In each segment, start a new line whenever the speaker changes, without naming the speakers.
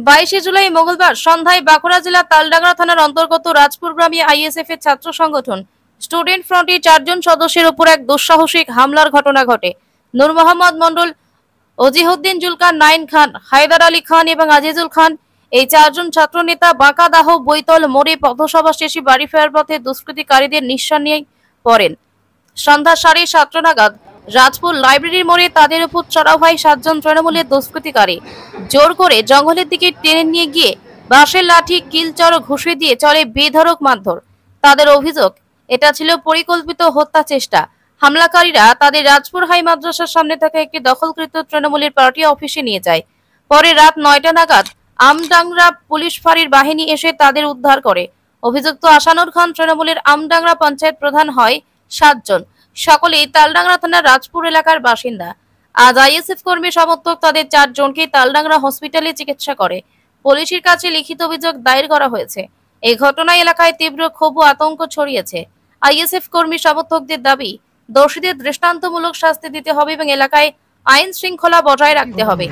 22 জুলাই মঙ্গলবার সন্ধ্যায় বাঁকুড়া জেলা তালডাংরা থানার অন্তর্গত রাজপুর গ্রামে আইএসএফ এর ছাত্র সংগঠন স্টুডেন্ট ফ্রন্টের 4 জন সদস্যের উপর এক দুঃসাহসিক হামলার ঘটনা ঘটে। নূর মোহাম্মদ মন্ডল, অজিহউদ্দিন জুলকার, নাইন খান, হায়দার আলী খান এবং আজিজুল খান এই 4 জন ছাত্র নেতা বাঁকাদাহ বৈতল মোড়ে পথসভা শেষে বাড়ি ফেরার পথে দুষ্কৃতিকারীদের নিঃসন্দেহে পড়েন। সন্ধ্যা 7:30 নাগাদ রাজপুর লাইব্রেরির মোড়ে তাদের উপর চড়াও হয় 7 জন তৃণমূলের দুষ্কৃতিকারী। জোর করে জঙ্গলের দিকে টেনে নিয়ে গিয়ে বাঁশের লাঠি, কিলচর ঘুষে দিয়ে চলে বেধড়ক মারধর। তাদের অভিযোগ, এটা ছিল পরিকল্পিত হত্যা চেষ্টা। হামলাকারীরা তাদের রাজপুর হাই মাদ্রাসার সামনে থাকা একটি দখলকৃত তৃণমূলের পার্টি অফিসে নিয়ে যায়। পরে রাত 9টা নাগাদ আমডাংরা পুলিশ ফাঁড়ির বাহিনী এসে তাদের উদ্ধার করে। অভিযুক্ত আসানুর খান তৃণমূলের আমডাংরা পঞ্চায়েত প্রধান হয় 7 জন, সকলেই তালডাংরা থানার রাজপুর এলাকার বাসিন্দা। আজ আইএসএফ কর্মী সমর্থক তাদের 4 জনকে তালডাংরা হসপিটালে চিকিৎসা করে। পুলিশের কাছে লিখিত অভিযোগ দায়ের করা হয়েছে। এই ঘটনায় এলাকায় তীব্র ক্ষোভ ও আতঙ্ক ছড়িয়েছে। আইএসএফ কর্মী সমর্থকদের দাবি, দোষীদের দৃষ্টান্তমূলক শাস্তি দিতে হবে এবং এলাকায় আইন শৃঙ্খলা বজায় রাখতে হবে।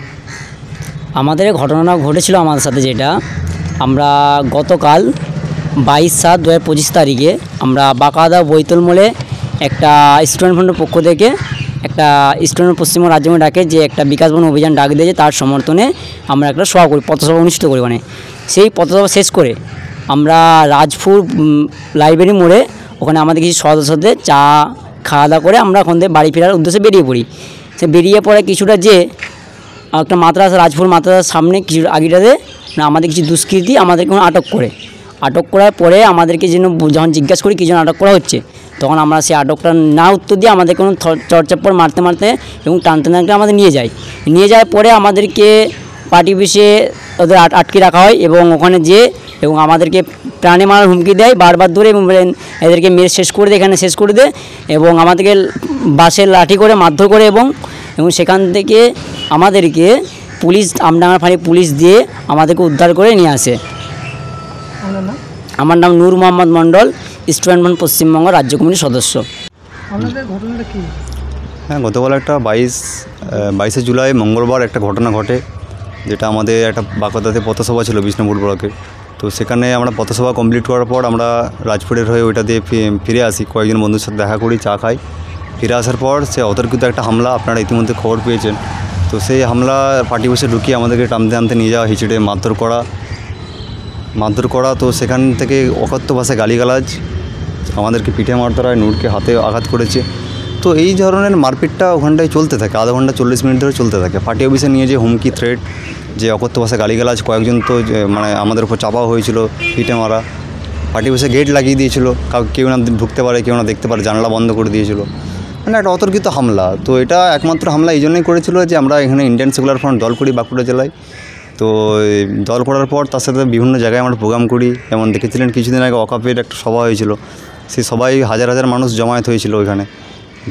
আমাদের ঘটনা ঘটেছিল আমাদের সাথে, যেটা আমরা গতকাল 22/7/2025 তারিখে আমরা বাঁকাদাহ বৈতল মোড়ে একটা স্টুডেন্ট ফ্রন্টের পক্ষ থেকে একটা স্টুডেন্ট পশ্চিমবঙ্গ রাজ্য ডাকে যে একটা বিকাশ বন অভিযান ডাক দিয়েছে, তার সমর্থনে আমরা একটা সভা করি, পথসভা অনুষ্ঠিত করি। সেই পথসভা শেষ করে আমরা রাজপুর লাইব্রেরি মোড়ে ওখানে আমাদের কিছু সদস্যদের চা খাওয়া দাওয়া করে আমরা ওখান থেকে বাড়ি ফেরার উদ্দেশ্যে বেরিয়ে পড়ি। সে বেরিয়ে পড়ে কিছুটা যে একটা মাদ্রাসা, রাজপুর মাদ্রাসার সামনে কিছু আগেটাতে আমাদের কিছু দুষ্কৃতী আমাদেরকে আটক করার পরে আমাদেরকে যখন জিজ্ঞাসা করি কী জন্য আটক করা হচ্ছে, তখন আমরা সেই আটকটা না উত্তর দিয়ে আমাদের কোনো চড়চাপ্পড় মারতে এবং টানতে আমাদের নিয়ে যাওয়ার পরে আমাদেরকে পার্টি অফিসে ওদের আটকে রাখা হয় এবং ওখানে এবং আমাদেরকে প্রাণে মারার হুমকি দেয় বারবার ধরে, এবং এদেরকে মেরে শেষ করে দেয় এবং আমাদেরকে বাঁশের লাঠি করে মারধর করে এবং সেখান থেকে আমাদেরকে পুলিশ, আমডাঙ্গা ফাঁড়ি পুলিশ দিয়ে আমাদেরকে উদ্ধার করে নিয়ে আসে। আমার নাম নূর মোহাম্মদ মন্ডল, স্টুডেন্ট ফ্রন্ট পশ্চিমবঙ্গ রাজ্য কমিটির সদস্য।
হ্যাঁ, গতকাল একটা 22 জুলাই মঙ্গলবার একটা ঘটনা ঘটে, যেটা আমাদের একটা বাঁকাদাতে পথসভা ছিল বিষ্ণুপুর ব্লকের। তো সেখানে আমরা পথসভা কমপ্লিট করার পর আমরা রাজপুরের হয়ে ওইটা দিয়ে ফিরে আসি, কয়েকজন বন্ধুর সাথে দেখা করি, চা খাই। ফিরে আসার পর সে অতর্কিত একটা হামলা, আপনারা ইতিমধ্যে খবর পেয়েছেন। তো সেই হামলা পার্টি বসে ঢুকিয়ে আমাদেরকে টানতে নিয়ে যাওয়া, হিচড়ে মারধর করা। তো সেখান থেকে অকথ্য ভাষায় গালিগালাজ, আমাদেরকে পিঠে মারধর হয়, নূরকে হাতে আঘাত করেছে। তো এই ধরনের মারপিটটা ওখানটায় চলতে থাকে, আধা ঘন্টা 40 মিনিট ধরে চলতে থাকে। পার্টি অফিসে নিয়ে যে হুমকি, থ্রেট, যে অকথ্য ভাষায় গালিগালাজ, কয়েকজন তো আমাদের উপর চাপাও হয়েছিল, পিঠে মারা। পার্টি অফিসে গেট লাগিয়ে দিয়েছিল, কেউ না ঢুকতে পারে, কেউ না দেখতে পারে, জানলা বন্ধ করে দিয়েছিল। মানে একটা অতর্কিত হামলা। তো এটা একমাত্র হামলা এই জন্যই করেছিল যে আমরা এখানে ইন্ডিয়ান সেকুলার ফ্রন্ট দল করি বাঁকুড়া জেলায়। তো দল করার পর তার সাথে বিভিন্ন জায়গায় আমরা প্রোগ্রাম করি। যেমন দেখেছিলেন কিছুদিন আগে অকাপের একটা সভা হয়েছিল, সেই সবাই হাজার হাজার মানুষ জমায়েত হয়েছিল ওইখানে।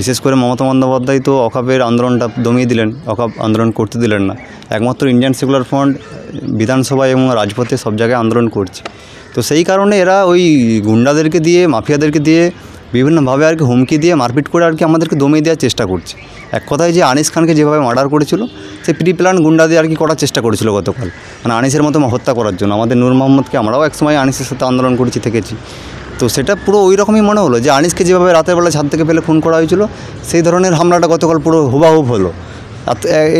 বিশেষ করে মমতা বন্দ্যোপাধ্যায় তো অকাপের আন্দোলনটা দমিয়ে দিলেন, অকাপ আন্দোলন করতে দিলেন না। একমাত্র ইন্ডিয়ান সেকুলার ফ্রন্ট বিধানসভায় এবং রাজপথে সব জায়গায় আন্দোলন করছে। তো সেই কারণে এরা ওই গুন্ডাদেরকে দিয়ে, মাফিয়াদেরকে দিয়ে বিভিন্নভাবে আর কি হুমকি দিয়ে মারপিট করে আর কি আমাদেরকে দমিয়ে দেওয়ার চেষ্টা করছে। এক কথায় যে আনিস খানকে যেভাবে মার্ডার করেছিল, সেই প্রি প্ল্যান গুন্ডা দিয়ে আর কি করার চেষ্টা করেছিল গতকাল, মানে আনিসের মতো হত্যা করার জন্য। আমাদের নূর মোহাম্মদকে আমরাও একসময় আনিসের সাথে আন্দোলন করেছি, থেকেছি। তো সেটা পুরো ওই রকমই মনে হলো যে আনিসকে যেভাবে রাতের বেলা ছাদ থেকে ফেলে খুন করা হয়েছিল, সেই ধরনের হামলাটা গতকাল পুরো হুবাহুব হলো।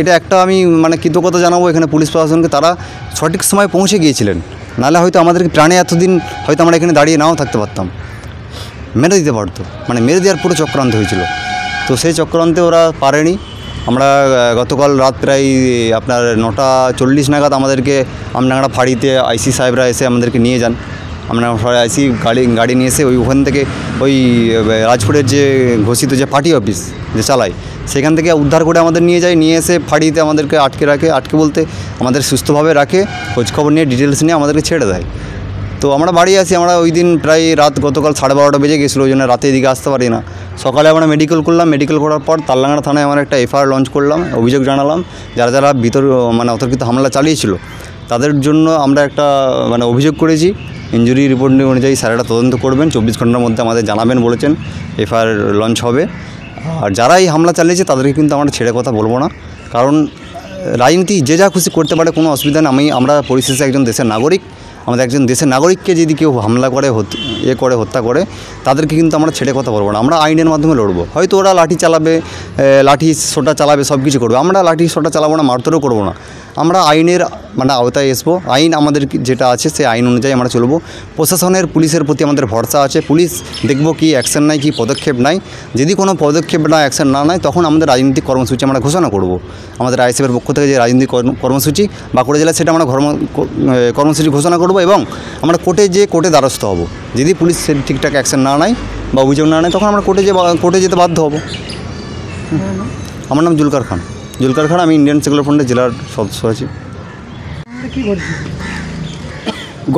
এটা একটা আমি মানে কৃতজ্ঞতা জানাবো এখানে পুলিশ প্রশাসনকে, তারা সঠিক সময় পৌঁছে গিয়েছিলেন। নাহলে হয়তো আমাদেরকে প্রাণে এতদিন হয়তো আমরা এখানে দাঁড়িয়ে নাও থাকতে পারতাম, মেরে দিতে পারতো, মানে মেরে দেওয়ার পুরো চক্রান্ত হয়েছিল। তো সেই চক্রান্তে ওরা পারেনি। আমরা গতকাল রাত প্রায় আপনার 9:40 নাগাদ আমাদেরকে আমডাংরা ফাঁড়িতে আইসি সাহেবরা এসে আমাদেরকে নিয়ে যান। আমরা আইসি গাড়ি নিয়ে এসে ওখান থেকে ওই রাজপুরের যে ঘোষিত যে পার্টি অফিস যে চালায়, সেখান থেকে উদ্ধার করে আমাদের নিয়ে এসে ফাঁড়িতে আমাদেরকে আটকে বলতে আমাদের সুস্থভাবে রাখে, খোঁজখবর নিয়ে ডিটেলস নিয়ে আমাদেরকে ছেড়ে দেয়। তো আমরা বাড়ি আসি। আমরা ওই দিন প্রায় রাত গতকাল 12:30 বেজে গেছিলো, ওই জন্য রাতে এদিকে আসতে পারি না। সকালে আমরা মেডিকেল করলাম, মেডিকেল করার পর তালডাংরা থানায় আমরা একটা এফআইআর লঞ্চ করলাম, অভিযোগ জানালাম। যারা মানে অতর্কিত হামলা চালিয়েছিল তাদের জন্য আমরা একটা মানে অভিযোগ করেছি। ইনজুরি রিপোর্ট অনুযায়ী স্যারেরা তদন্ত করবেন, 24 ঘন্টার মধ্যে আমাদের জানাবেন বলেছেন। এফআইআর লঞ্চ হবে। আর যারা এই হামলা চালিয়েছে তাদেরকে কিন্তু আমরা ছেড়ে কথা বলবো না, কারণ রাজনীতি যে যা খুশি করতে পারে, কোনো অসুবিধা নেই। আমরা পরিশেষে একজন দেশের নাগরিক, আমাদের একজন দেশের নাগরিককে যদি কেউ হামলা করে হত্যা করে, তাদেরকে কিন্তু আমরা ছেড়ে কথা বলবো না। আমরা আইনের মাধ্যমে লড়বো। হয়তো ওরা লাঠি চালাবে, লাঠি সোটা চালাবে, সব কিছু করবে, আমরা লাঠি সোটা চালাবো না, মারধরও করবো না। আমরা আইনের আওতায় আসবো। আইন আমাদের যেটা আছে সেই আইন অনুযায়ী আমরা চলবো। প্রশাসনের, পুলিশের প্রতি আমাদের ভরসা আছে। পুলিশ দেখবো কি অ্যাকশন নাই, কি পদক্ষেপ নাই। যদি কোনো পদক্ষেপ না, অ্যাকশন না নেয়, তখন আমাদের রাজনৈতিক কর্মসূচি আমরা ঘোষণা করব। আমাদের আইএসএফের পক্ষ থেকে যে রাজনৈতিক কর্মসূচি বাঁকুড়া জেলায়, সেটা আমরা কর্মসূচি ঘোষণা করব এবং আমরা কোর্টে দ্বারস্থ হব। যদি পুলিশ ঠিকঠাক অ্যাকশন না নেয় বা অভিযোগ না নেয়, তখন আমরা কোর্টে যেতে বাধ্য হব। আমার নাম জুলকার খান। আমি ইন্ডিয়ান সেকুলার ফ্রন্টের জেলার সদস্য আছি।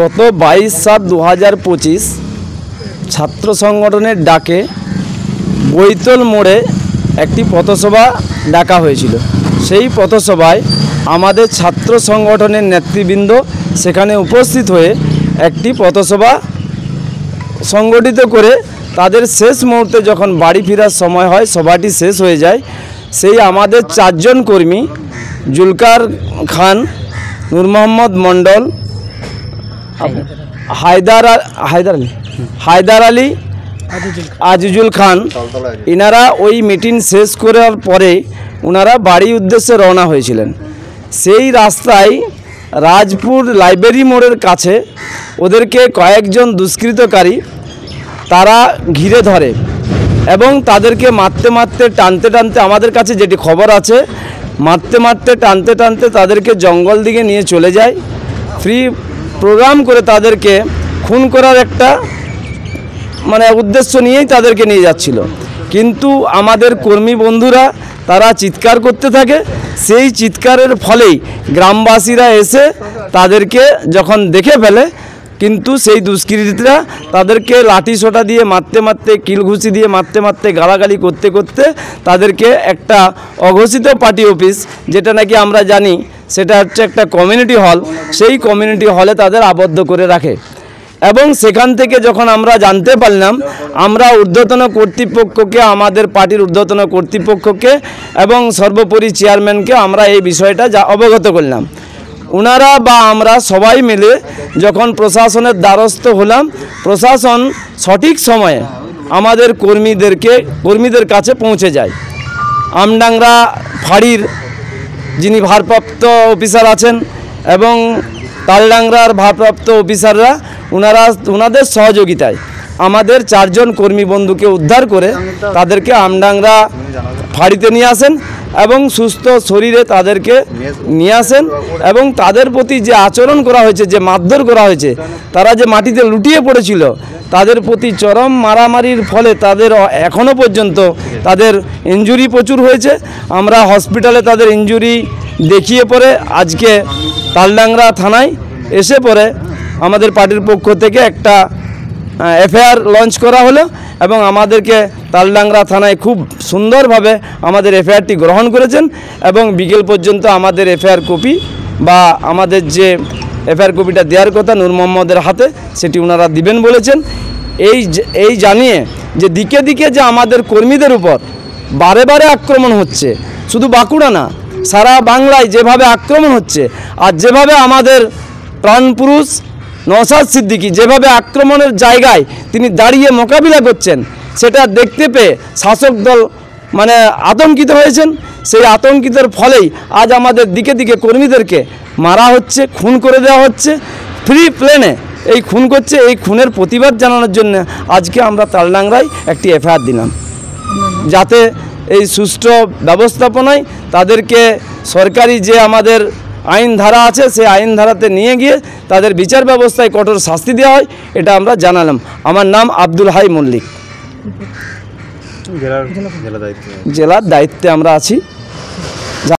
গত 22/7/2025 ছাত্র সংগঠনের ডাকে বৈতল মোড়ে একটি পথসভা ডাকা হয়েছিল। সেই পথসভায় আমাদের ছাত্র সংগঠনের নেতৃবৃন্দ সেখানে উপস্থিত হয়ে একটি পথসভা সংগঠিত করে তাদের শেষ মুহূর্তে যখন বাড়ি ফেরার সময় হয়, সভাটি শেষ হয়ে যায়। সেই আমাদের 4 জন কর্মী, জুলকার খান, নূর মোহাম্মদ মণ্ডল, হায়দার আলী, আজিজুল খান, ইনারা ওই মিটিং শেষ করার পরে ওনারা বাড়ির উদ্দেশ্যে রওনা হয়েছিলেন। সেই রাস্তায় রাজপুর লাইব্রেরি মোড়ের কাছে ওদেরকে কয়েকজন দুষ্কৃতকারী তারা ঘিরে ধরে এবং তাদেরকে মারতে টানতে আমাদের কাছে যেটি খবর আছে, মারতে টানতে তাদেরকে জঙ্গল দিকে নিয়ে চলে যায়। ফ্রি প্রোগ্রাম করে তাদেরকে খুন করার একটা উদ্দেশ্য নিয়েই তাদেরকে নিয়ে যাচ্ছিল। কিন্তু আমাদের কর্মী বন্ধুরা তারা চিৎকার করতে থাকে। সেই চিৎকারের ফলেই গ্রামবাসীরা এসে তাদেরকে যখন দেখে ফেলে, কিন্তু সেই দুষ্কৃতীরা তাদেরকে লাঠি সোটা দিয়ে মারতে কিলঘুষি দিয়ে মারতে গালাগালি করতে তাদেরকে একটা অঘোষিত পার্টি অফিস, যেটা নাকি আমরা জানি সেটা হচ্ছে একটা কমিউনিটি হল, সেই কমিউনিটি হলে তাদের আবদ্ধ করে রাখে। এবং সেখান থেকে যখন আমরা জানতে পারলাম, আমরা ঊর্ধ্বতন কর্তৃপক্ষকে, আমাদের পার্টির ঊর্ধ্বতন কর্তৃপক্ষকে এবং সর্বোপরি চেয়ারম্যানকে আমরা এই বিষয়টা অবগত করলাম। ওনারা বা আমরা সবাই মিলে যখন প্রশাসনের দ্বারস্থ হলাম, প্রশাসন সঠিক সময়ে আমাদের কর্মীদের কাছে পৌঁছে যায়। আমডাংরা ফাঁড়ির যিনি ভারপ্রাপ্ত অফিসার আছেন এবং তালডাংরার ভারপ্রাপ্ত অফিসাররা ওনাদের সহযোগিতায় আমাদের 4 জন কর্মী বন্ধুকে উদ্ধার করে তাদেরকে আমডাংরা ফাঁড়িতে নিয়ে আসেন এবং সুস্থ শরীরে তাদেরকে নিয়ে আসেন। এবং তাদের প্রতি যে আচরণ করা হয়েছে, যে মারধর করা হয়েছে, তারা যে মাটিতে লুটিয়ে পড়েছিল, তাদের প্রতি চরম মারামারির ফলে তাদের এখনও পর্যন্ত তাদের ইনজুরি প্রচুর হয়েছে। আমরা হসপিটালে তাদের ইনজুরি দেখিয়ে পরে আজকে তালডাংরা থানায় এসে পরে আমাদের পার্টির পক্ষ থেকে একটা এফআইআর লঞ্চ করা হলো এবং আমাদেরকে তালডাংরা থানায় খুব সুন্দরভাবে আমাদের এফআইআরটি গ্রহণ করেছেন এবং বিকেল পর্যন্ত আমাদের এফআইআর কপি বা আমাদের যে এফআইআর কপিটা দেওয়ার কথা নূর মোহাম্মদের হাতে, সেটি ওনারা দিবেন বলেছেন। এই জানিয়ে যে দিকে যে আমাদের কর্মীদের উপর বারে আক্রমণ হচ্ছে, শুধু বাঁকুড়া না, সারা বাংলায় যেভাবে আক্রমণ হচ্ছে, আর যেভাবে আমাদের প্রাণপুরুষ নওশাদ সিদ্দিকী যেভাবে আক্রমণের জায়গায় তিনি দাঁড়িয়ে মোকাবিলা করছেন, সেটা দেখতে পেয়ে শাসক দল আতঙ্কিত হয়েছেন। সেই আতঙ্কিতের ফলেই আজ আমাদের দিকে কর্মীদেরকে মারা হচ্ছে, খুন করে দেওয়া হচ্ছে, ফ্রি প্লেনে এই খুন করছে। এই খুনের প্রতিবাদ জানানোর জন্য আজকে আমরা তালডাংরায় একটি এফআইআর দিলাম, যাতে এই সুষ্ঠু ব্যবস্থাপনায় তাদেরকে সরকারি যে আমাদের আইন ধারা আছে, সেই আইন ধারাতে নিয়ে গিয়ে তাদের বিচার ব্যবস্থায় কঠোর শাস্তি দেওয়া হয়, এটা আমরা জানালাম। আমার নাম আব্দুল হাই মল্লিক, জেলার দায়িত্বে আমরা আছি।